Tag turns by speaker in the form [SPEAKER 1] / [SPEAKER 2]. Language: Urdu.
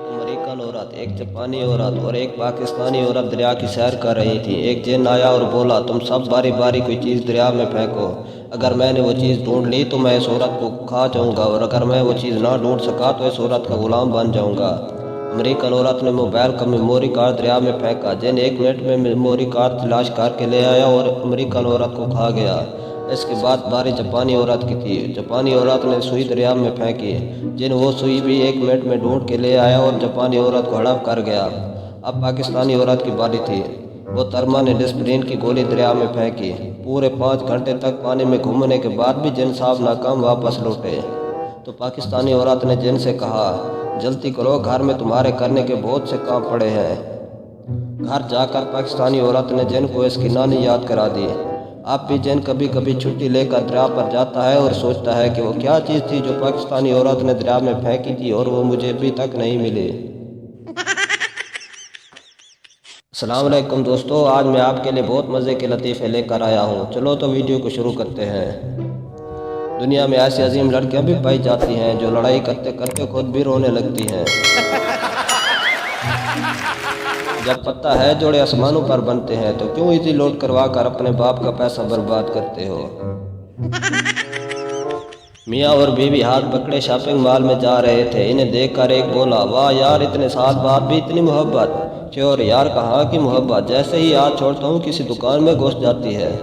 [SPEAKER 1] امریکن عورت، ایک جاپانی عورت اور ایک پاکستانی عورت دریا کی سیر کر رہی تھی۔ ایک جن آیا اور بولا، تم سب باری باری کوئی چیز دریا میں پھینکو، اگر میں نے وہ چیز ڈھونڈ لی تو میں اس عورت کو کھا جاؤں گا، اور اگر میں وہ چیز نہ ڈھونڈ سکا تو اس عورت کا غلام بن جاؤں گا۔ امریکن عورت نے موبائل کا میموری کارڈ دریا میں پھینکا۔ جن 1 منٹ میں میموری کارڈ تلاش کر کے لے آیا اور امریکن عورت کو کھا گیا۔ اس کے بعد باری جاپانی عورت کی تھی۔ جاپانی عورت نے سوئی دریا میں پھینکی۔ جن وہ سوئی بھی 1 منٹ میں ڈھونڈ کے لے آیا اور جاپانی عورت کو ہڑپ کر گیا۔ اب پاکستانی عورت کی باری تھی۔ وہ ترما نے ڈسپرین کی گولی دریا میں پھینکی۔ پورے 5 گھنٹے تک پانی میں گھومنے کے بعد بھی جن صاحب ناکام واپس لوٹے۔ تو پاکستانی عورت نے جن سے کہا، جلدی کرو، گھر میں تمہارے کرنے کے بہت سے کام پڑے ہیں۔ گھر جا کر پاکستانی عورت نے جن کو اس کی نانی یاد کرا دی۔ اب بھی جن کبھی کبھی چھٹی لے کر دریا پر جاتا ہے اور سوچتا ہے کہ وہ کیا چیز تھی جو پاکستانی عورت نے دریا میں پھینکی تھی اور وہ مجھے ابھی تک نہیں ملی۔ السلام علیکم دوستو، آج میں آپ کے لیے بہت مزے کے لطیفے لے کر آیا ہوں۔ چلو تو ویڈیو کو شروع کرتے ہیں۔ دنیا میں ایسی عظیم لڑکیاں بھی پائی جاتی ہیں جو لڑائی کرتے کرتے خود بھی رونے لگتی ہیں۔ جب پتہ ہے جوڑے آسمانوں پر بنتے ہیں تو کیوں ایزی لوڈ کروا کر اپنے باپ کا پیسہ برباد کرتے ہو۔ میاں اور بیوی ہاتھ پکڑے شاپنگ مال میں جا رہے تھے۔ انہیں دیکھ کر ایک بولا، واہ یار، اتنے سال بعد بھی اتنی محبت۔ چور، یار کہاں کی محبت، جیسے ہی ہاتھ چھوڑتا ہوں کسی دکان میں گھس جاتی ہے۔